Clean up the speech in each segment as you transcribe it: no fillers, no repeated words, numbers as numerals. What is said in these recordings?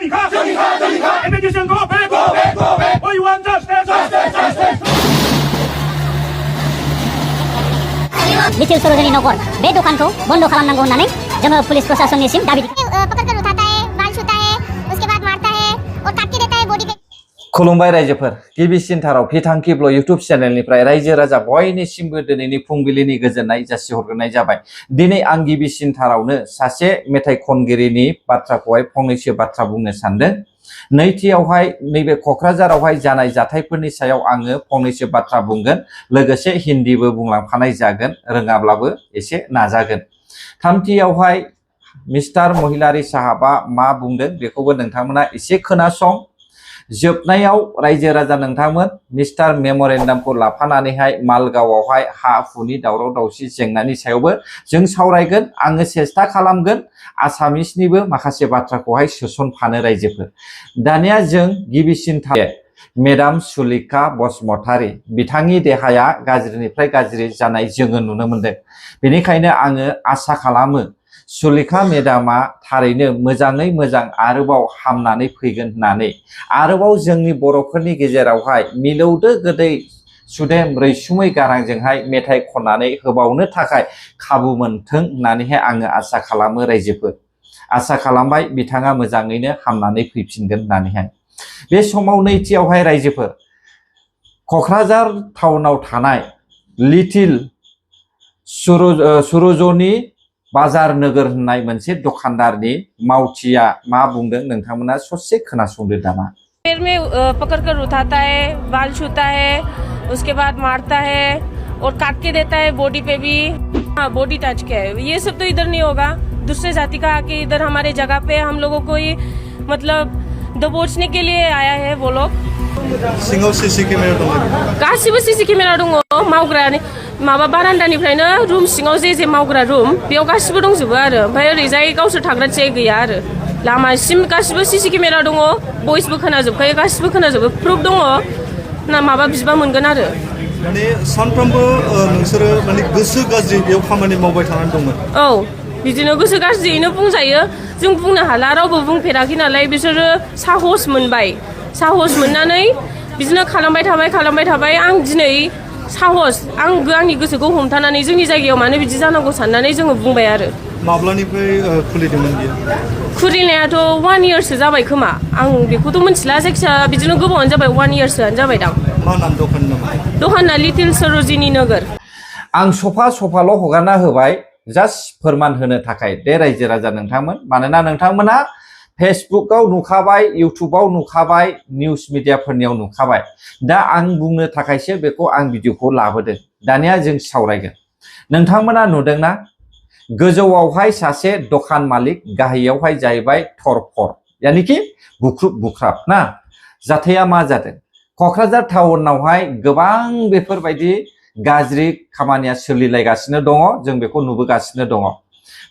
Dicil Sorojani Nogor, बे दुकानखौ बन्द खालामनांगौ होननानै जोङो पुलिस प्रशासननिसिम दाबि पकड़कर उठाता है, बाल छूता है, उसके बाद मारता है और काट के देता है बॉडी पे। खुलुमबाय रायजोफोर गिबिसिनथाराव फिथांखिब्ल इउटुब चेनेलनिफ्राय रायजो राजा बयनिसिमबो दिनैनि फुंबिलिनि गोजोननाय जासिहरग्रोनाय जाबाय। दिनै आं गिबिसिनथारावनो सासे मेथाइ खनगिरिनि बाथ्राखौहाय फंनैसो बाथ्रा बुंनो सानदों। नैथियावहाय नैबे क'क्राझारावहाय जानाय जाथायफोरनि सायाव आङो फंनैसो बाथ्रा बुंगोन, लोगोसे हिन्दीबो बुंलांफानाय जागोन, रोङाब्लाबो एसे नाजागोन। थामथियावहाय मिस्टार महिलारी साहाबा मा बुंदों बेखौबो नोंथांमोना एसे खोनासं। जोबनायाव रायजो राजा नोंथांमोन मिस्टार मेम'रेन्डामखौ लाफानानैहाय मालगावआवहाय हा हुनि दावराव दावसि जेंनानि सायावबो जों सावरायगोन। आङो सेस्था खालामगोन आसामिसनिबो माखासे बाथ्राखौहाय सोसनफानो रायजोफोर। दानिया जों गिबिसिनथार मेडाम सुलेखा बसुमतारी बिथांनि देहाया गाज्रिनिफ्राय गाज्रि जानाय जोङो नुनो मोनदों। बेनिखायनो आङो आसा खालामो सुलेखा मेडामा थारैनो मोजाङै मोजां आरोबाव हामनानै फैगोन होननानै, आरोबाव जोंनि बर'फोरनि गेजेरावहाय मिलौदो गोदै सुदेम रैसुमै गारांजोंहाय मेथाइ खननानै होबावनो थाखाय खाबु मोनथों होननानैहाय आङो आसा खालामो रायजोफोर। आसा खालामबाय बिथाङा मोजाङैनो हामनानै फैफिनगोन होननानैहाय। बे समाव नैथियावहाय रायजोफोर क'क्राझार टाउनाव थानाय लिटिल सुरजनी बाजार नोगोर होननाय मोनसे दखानदारनि मावथिया मा बुंदों नोंथांमोना ससे खोनासंदो दाना। पैर में पकड़कर उठाता है, बाल छूता है, उसके बाद मारता है और काट के देता है बॉडी पे भी। हाँ, बॉडी टच के है। ये सब तो इधर नहीं होगा। दूसरे जाति का आके इधर हमारे जगह पे हम लोगों को ये मतलब दबोचने के लिए आया है वो लोग। सिङाव सीसी केमेरा दङ। गासिबो सीसी केमेरा दङ। मावग्रा माबा बारान्दानिफ्रायनो रुम सिङाव जे मावग्रा रुम बेयाव गासिबो दंजोबो आरो। ओमफ्राय ओरैजाय गावसोर थाग्रा जे गैया आरो। लामासिम गासिबो सीसी केमेरा दङ, भइसबो खोनाजोबखायो, गासिबो खोनाजोबो, प्रुफ दङ। ना माबा बिबा मोनगोन आरो। माने सानफ्रोमबो नोंसोरो माने गोसो गाज्रि बेयाव खामानि मावबाय थानानै दंमोन। औ बिदिनो गोसो गाज्रियैनो बुंजायो। जों बुंनो हाला, रावबो बुंफेराखै नालाय। बिसोरो साहस मोनबाय, साहस मोननानै बिदिनो खालामबाय थाबाय। आं दिनै साहस आंनि गोसोखौ हमथानानै जोंनि जायगायाव मानो बिदि जानांगौ साननानै जोङो बुंबाय आरो। माब्लानिफ्राय खुलिदोंमोन बियो? खुलिनायाथ' 1 इयारसो जाबाय खोमा, आं बेखौथ' मिथिला। जायखिया बिदिनो गोबावानो जाबाय, 1 इयारसोआनो जाबाय दां। मा नाम दखाननि नामा? दखाना लिटिल सरोजिनी नगर। आं सफाल' हगारना होबाय जास्ट फोरमान होनो थाखाय दे रायजो राजा नोंथांमोन। मानोना नोंथांमोना फेसबुकआव नुखाबाय, इउटुबाव नुखाबाय, निउस मिडियाफोरनियाव नुखाबाय। दा आं बुंनो थाखायसो बेखौ आं भिडिअखौ लाबोदों। दानिया जों सावरायगोन। नोंथांमोना नुदोंना गोजौआवहाय सासे दखान मालिक, गाहायावहाय जाहैबाय थरफर, यानिखि बुख्रुब बुख्राब ना। जाथाया मा जादों? क'क्राझार टाउनावहाय गोबां बेफोरबायदि गाज्रि खामानिया सोलिलायगासिनो दङ। जों बेखौ नुबोगासिनो दङ।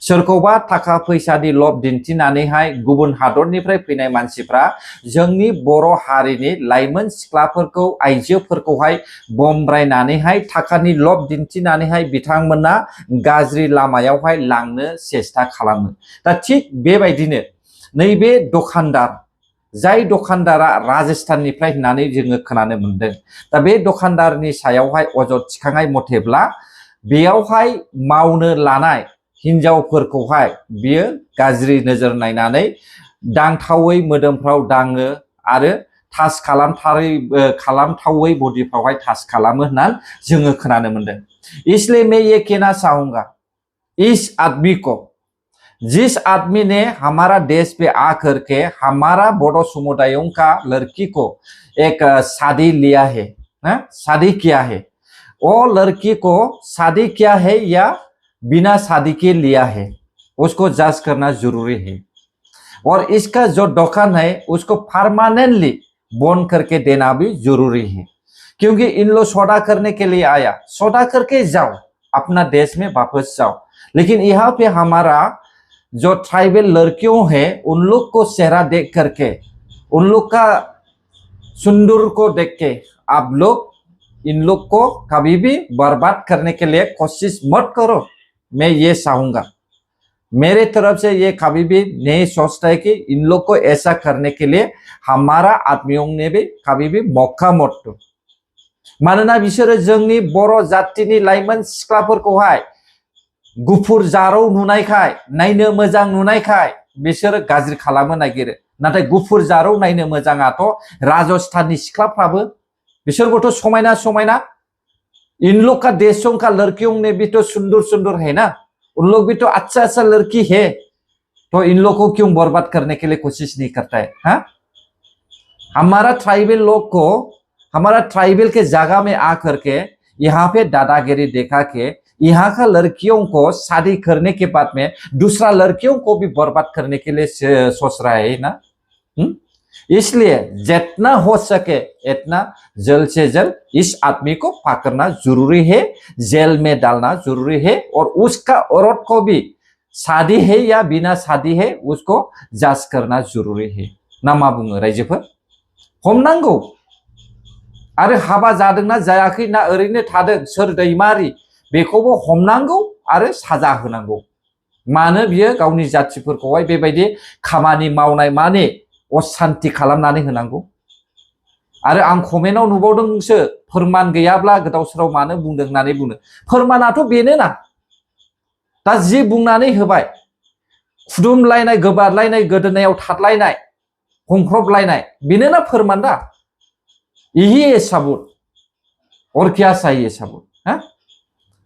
सोरखौबा थाखा फैसानि लब दिन्थिनानैहाय गुबुन हादरनिफ्राय फैनाय मानसिफ्रा जोंनि बर' हारिनि लाइमोन सिख्लाफोरखौ, आइजोफोरखौहाय बमब्रायनानैहाय थाखानि लब दिन्थिनानैहाय बिथांमोना गाज्रि लामायावहाय लांनो सेस्था खालामो। दा थिग बेबायदिनो नैबे दखानदार, जाय दखानदारा राजस्थाननिफ्राय होननानै जोङो खोनानो मोनदों। दा बे दखानदारनि सायावहाय अजद थिखांनाय मथेब्ला बेयावहाय मावनो लानाय हिनजावफोरखौहाय बियो गाज्रि नोजोर नायनानै दांथावै मोदोमफ्राव दाङो आरो टाच खालामथावै बडिफ्रावहाय टाच खालामो होननानै जोङो खोनानो मोनदों। इसलिए मैं ये कहना चाहूंगा इस आदमी को, जिस आदमी ने हमारा देश पे आकर के हमारा बोडो समुदायों का लड़की को एक शादी लिया है, शादी किया है, वो लड़की को शादी किया है या बिना शादी के लिया है, उसको जज करना जरूरी है। और इसका जो दुकान है उसको परमानेंटली बंद करके देना भी जरूरी है। क्योंकि इन लोग सौदा करने के लिए आया, सौदा करके जाओ, अपना देश में वापस जाओ। लेकिन यहाँ पे हमारा जो ट्राइबल लड़कियों है उन लोग को चेहरा देख करके, उन लोग का सुंदर को देख के आप लोग इन लोग को कभी भी बर्बाद करने के लिए कोशिश मत करो। मैं ये चाहूंगा, मेरे तरफ से ये कभी भी नहीं सोचता है कि इन लोग को ऐसा करने के लिए हमारा आदमियों ने भी कभी भी मौका मत दो। मानोना बिसोरो जोंनि बर' जातिनि लाइमोन सिख्लाफोरखौहाय गुफुर जारौ नुनायखाय नायनो मोजां नुनायखाय बिसोरो गाज्रि खालामनो नागिरो। नाथाय गुफुर जारौ नायनो मोजाङाथ' राजस्थाननि सिख्लाफ्राबो बिसोरबोथ' समायना समायना। इन लोग का देशों का लड़कियों ने भी तो सुंदर सुंदर है ना, उन लोग भी तो अच्छा अच्छा लड़की है, तो इन लोग को क्यों बर्बाद करने के लिए कोशिश नहीं करता है? हाँ, हमारा ट्राइबल लोग को, हमारा ट्राइबल के जगह में आकर के यहाँ पे दादागिरी देखा के यहाँ का लड़कियों को शादी करने के बाद में दूसरा लड़कियों को भी बर्बाद करने के लिए सोच रहा है ना। इसलिए जितना हो सके इतना जल्द से जल्द इस आदमी को पकड़ना जरूरी है, जेल में डालना जरूरी है, और उसका औरत को भी शादी है या बिना शादी है उसको जांच करना जरूरी है ना। मा बुङो रायजोफोर? हमनांगौ आरो हाबा जादोंना जायाखै ना ओरैनो थादों सोर दैमारि बेखौबो हमनांगौ आरो साजा होनांगौ। मानो बियो गावनि जातिफोरखौहाय बेबायदि खामानि मावनाय माने अशान्ति खालामनानै होनांगौ? आरो आं कमेन्टआव नुबावदोंसो फोरमान गैयाब्ला गोदाव सोराव मानो बुंदों होननानै बुंदों। फोरमानाथ' बेनो ना, दा जि बुंनानै होबाय, खुदुमलायनाय, गोबारलायनाय, गोदोनायाव थादलायनाय, हंख्रबलायनाय, बेनो ना फोरमान दा। यही है सबूत, और क्या चाहिए सबूत? हाँ,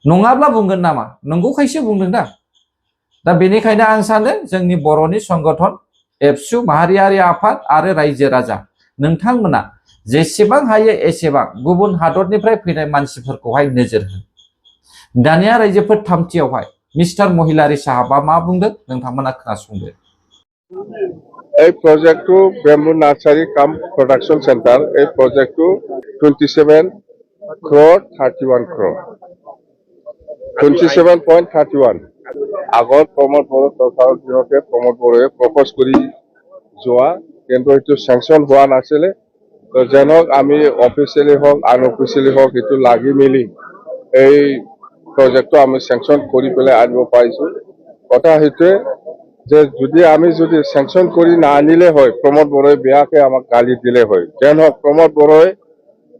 नङाब्ला बुंगोन नामा? नंगौखायसो बुंदों दा। दा बेनिखायनो आं सानो जोंनि बर'नि संगठन एबसु माहारियारि आफाद आरो रायजो राजा नोंथांमोना जेसेबां हायो एसेबां गुबुन हादरनिफ्राय फैनाय मानसिफोरखौहाय नोजोर हो। दानिया रायजोफोर थामथियावहाय मिस्टार महिलारि साहाबा मा बुंदों नोंथांमोना खोनासंदो। এই প্রজেক্টটো বেম্বু নার্সারি কাম প্রোডাকশন সেন্টার, এই প্রজেক্টটো 27 crore 31 crore 27.31 আগৰ প্ৰমোদ বড়ো চৰকাৰৰ দিনতে প্ৰমোদ বড়োৱে প্ৰপ'জ কৰি যোৱা, কিন্তু এইটো চেংচন হোৱা নাছিলে। তো যেনক আমি অফিচিয়েলি হওক আনঅফিচিয়েলি হওক এইটো লাগি মেলি এই প্ৰজেক্টটো আমি চেংচন কৰি পেলাই আনিব পাৰিছো। কথা সেইটোৱে যে যদি চেংচন কৰি না আনিলে হয় প্ৰমোদ বড়োৱে বেয়াকে আমাক গালি দিলে হয়। যেন হওক প্ৰমোদ বড়োৱে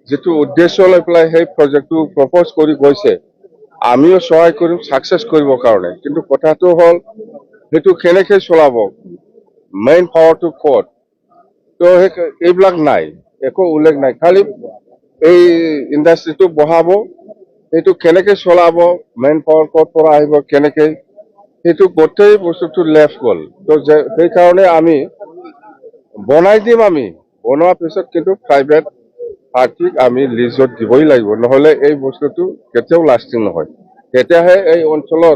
যেটো উদ্দেশ্য লৈ পেলাই সেই প্ৰজেক্টটো প্ৰপ'জ কৰি গৈছে আমিও সহায় কৰিম সাকসেস কৰিবৰ কাৰণে। কিন্তু কথাটো হ'ল সেইটো কেনেকৈ চলাব, মেইন পাৱাৰটো ক'ত, তো এইবিলাক নাই, একো উল্লেখ নাই। খালি এই ইণ্ডাষ্ট্ৰিটো বহাব, সেইটো কেনেকৈ চলাব, মেইন পাৱাৰ ক'ত পৰা আহিব, কেনেকৈ, সেইটো গোটেই বস্তুটো লেফ্ট গ'ল। তো সেইকাৰণে আমি বনাই দিম, আমি বনোৱাৰ পিছত কিন্তু প্ৰাইভেট পাৰ্টিক আমি লিজত দিবই লাগিব, নহ'লে এই বস্তুটো কেতিয়াও লাষ্টিং নহয়। তেতিয়াহে এই অঞ্চলৰ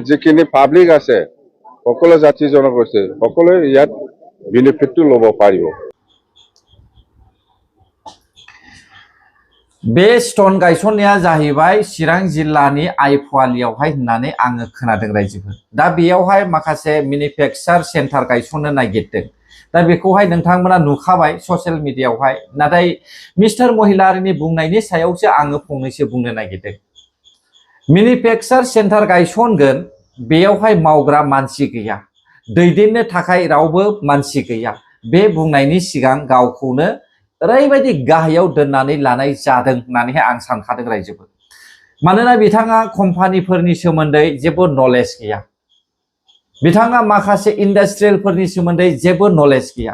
যিখিনি পাব্লিক আছে সকলো জাতি জনগোষ্ঠী সকলোৱে ইয়াত বেনিফিটটো ল'ব পাৰিব। बे स्टोन गायसननाया जाहैबाय चिरां जिल्लानि आइफवालियावहाय होननानै आङो खोनादों रायजोफोर। दा बेयावहाय माखासे मेनुफेक्सार सेन्टार गायसननो नागिरदों। दा बेखौहाय नोंथांमोना नुखाबाय ससियेल मिडियायावहाय। नाथाय मिस्टार महिलारिनि बुंनायनि सायावसो आङो फंनैसो बुंनो नागिरदों। मेनुफेक्सार सेन्टार गायसनगोन, बेयावहाय मावग्रा मानसि गैया, दैदेननो थाखाय रावबो मानसि गैया। बे बुंनायनि सिगां गावखौनो ओरैबायदि गाहायाव दोननानै लानाय जादों होननानैहाय आं सानखादों रायजोफोर। मानोना बिथाङा कम्पानिफोरनि सोमोन्दै जेबो नलेज गैया, बिथाङा माखासे इन्डास्ट्रियेलफोरनि सोमोन्दै जेबो नलेज गैया।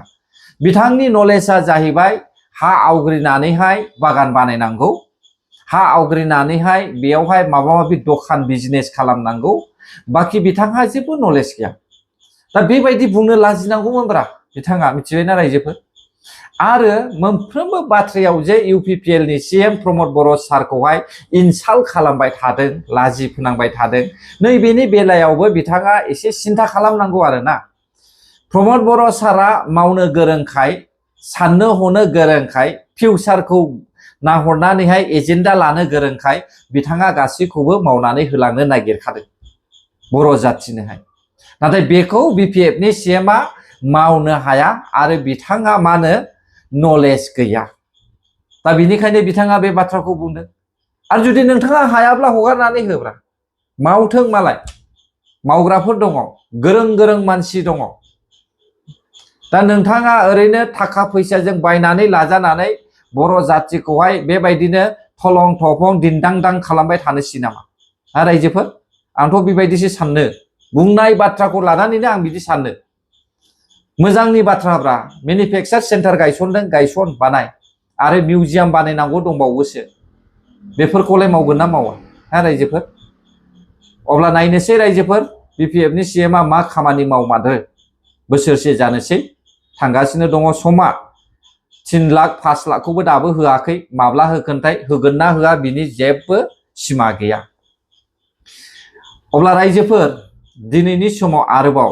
बिथांनि नलेजआ जाहैबाय हा आवग्रिनानैहाय बागान बानायनांगौ, हा आवग्रिनानैहाय बेयावहाय माबा माबि दखान बिजनेस खालामनांगौ, बाखि बिथांहा जेबो नलेज गैया। दा बेबायदि बुंनो लाजिनांगौमोनब्रा बिथाङा, मिथिबायना रायजोफोर। आरो मोनफ्रोमबो बाथ्रायाव जे UPPL नि CM प्रमोद बर' सारखौहाय इनसाल्ट खालामबाय थादों, लाजि फोनांबाय थादों, नैबेनि बेलायावबो बिथाङा एसे सिन्था खालामनांगौ आरोना। प्रमोद बर' सारा मावनो गोरोंखाय, साननो हनो गोरोंखाय, फिउचारखौ नाहरनानैहाय एजेन्डा लानो गोरोंखाय बिथाङा गासैखौबो मावनानै होलांनो नागिरखादों बर' जाथिनोहाय। नाथाय बेखौ BPF नि CM आ मावनो हाया आरो बिथाङा मानो नलेज गैया। दा बिनिखायनो बिथाङा बे बाथ्राखौ बुंदों। आरो जुदि नोंथाङा हायाब्ला हगारनानै होब्रा, मावथों मालाय, मावग्राफोर दङ गोरों गोरों मानसि दङ दा नोंथाङा ओरैनो थाखा फैसाजों बायनानै लाजानानै बर' जातिखौहाय बेबायदिनो थलं थफं दिन्दांदां खालामबाय थानोसै नामा रायजोफोर आंथ' बेबायदिसो साननो बुंनाय बाथ्राखौ लानानैनो आं बिदि साननो मोजांनि बाथ्राब्रा मेनुफेक्सार सेन्टार गायसनदों गायसन बानाय आरो मिउजियाम बानायनांगौ दंबावोसो बेफोरखौलाय मावगोन ना मावा रायजोफोर अब्ला नायनोसै रायजोफोर बिपिएफनि सिएमआ मा खामानि मावमारो बोसोरसे जानोसै थांगासिनो दङ समा 3 लाख 5 लाखखौबो दाबो होआखै माब्ला होगोनथाय होगोन ना होआ बिनि जेबो सिमा गैया अब्ला रायजोफोर दिनैनि समाव आरोबाव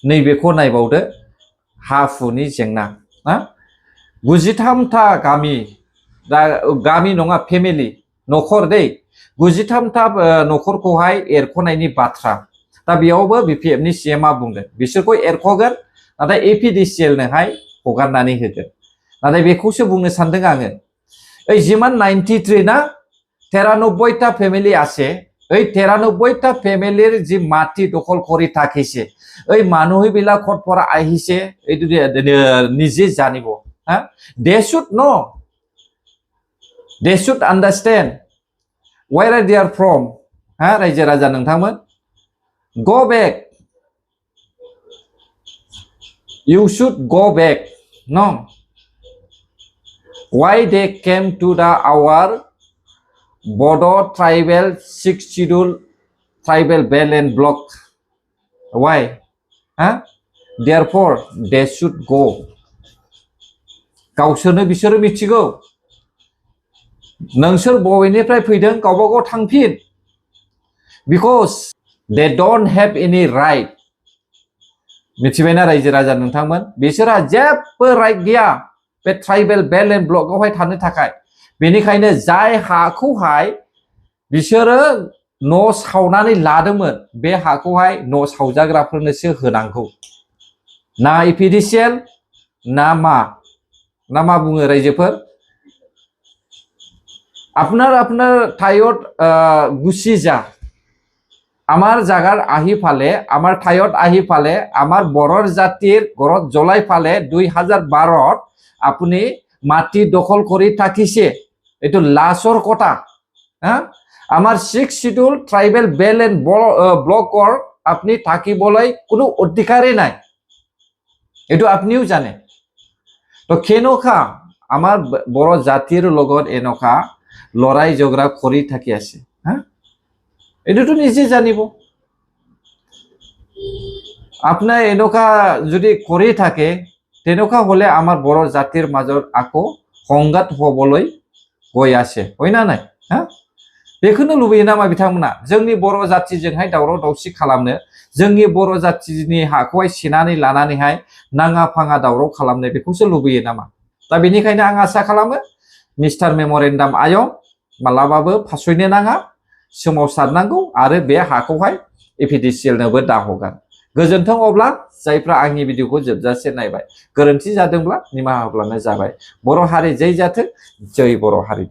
नैबेखौ नायबावदो हा-हुनि जेंना 93टा गामि नङा फेमिलि नखर दै 93टा नखरखौहाय एरख'नायनि बाथ्रा दा बेयावबो बिपिएफनि सिएमआ बुंदों बिसोरखौ एरख'गोन नाथाय एपिडिसिएलनोहाय हगारनानै होगोन नाथाय बेखौसो बुंनो सानदों आङो ओइ जिमान 93 ना 93টা ফ্যামিলি আছে এই 93টা ফ্যামিলিৰ যি মাটি দখল কৰি থাকিছে এই মানুহবিলাক ক'ত পৰা আহিছে এইটো নিজে জানিব they should know they should understand where are they from रायजो राजा नोंथांमोन go back you should go back no why they came to our Bodo tribal 6th schedule tribal belt and block why therefore they should go गावसोरनो बिसोरो मिथिगौ नोंसोर बबेनिफ्राय फैदों गावबा गाव थांफिन because they don't have any right मिथिबायना रायजो राजा नोंथांमोन बिसोरहा जेबो राइट गैया बे ट्राइबेल बेल्ट एन्ड ब्लकआवहाय थानो थाखाय बेनिखायनो जाय हाखौहाय बिसोरो न' सावनानै लादोंमोन बे हाखौहाय न' सावजाग्राफोरनोसो होनांगौ ना एपिडिसिएल ना मा बुङो रायजोफोर আপনার ঠাইত গুচি যা আমার জাগার আহি ফালে আমার ঠাইত আহি ফালে আমার বড়ৰ জাতিৰ ঘৰত জ্বলাই ফালে 2012ত আপুনি মাটি দখল কৰি থাকিছে এটো লাছৰ কথা আমার 6th schedule tribal belt and ব্লকৰ আপনি থাকিবলৈ কোনো অধিকাৰেই নাই এটো আপনিও জানে তো কেনকা আমার বড় জাতিৰ লগত এনেকা লৰাই ঝগড়া কৰি থাকি আছে এটোতো নিজে জানিব আপনার এনেকা যদি কৰি থাকে তেনেকা হলে আমার বড় জাতিৰ মাজত আকৌ সংঘাত হবলৈ গৈ আছে হয় না নাই बेखौनो लुबैयो नामा बिथांमोना जोंनि बर' जातिजोंहाय दावराव दावसि खालामनो जोंनि बर' जातिनि हाखौहाय सेनानै लानानैहाय नाङा फाङा दावराव खालामनो बेखौसो लुबैयो नामा दा बेनिखायनो आं आसा खालामो मिस्टार मेमोरेन्डाम आयं मालाबाबो फासयनो नाङा सोमावसारनांगौ आरो बे हाखौहाय एपिडिसिएलनोबो दाहगार गोजोन्थों अब्ला जायफ्रा आंनि भिडिअखौ जोबजासे नायबाय गोरोन्थि जादोंब्ला निमाहा होब्लानो जाबाय बर' हारि जै जाथों जै बर' हारि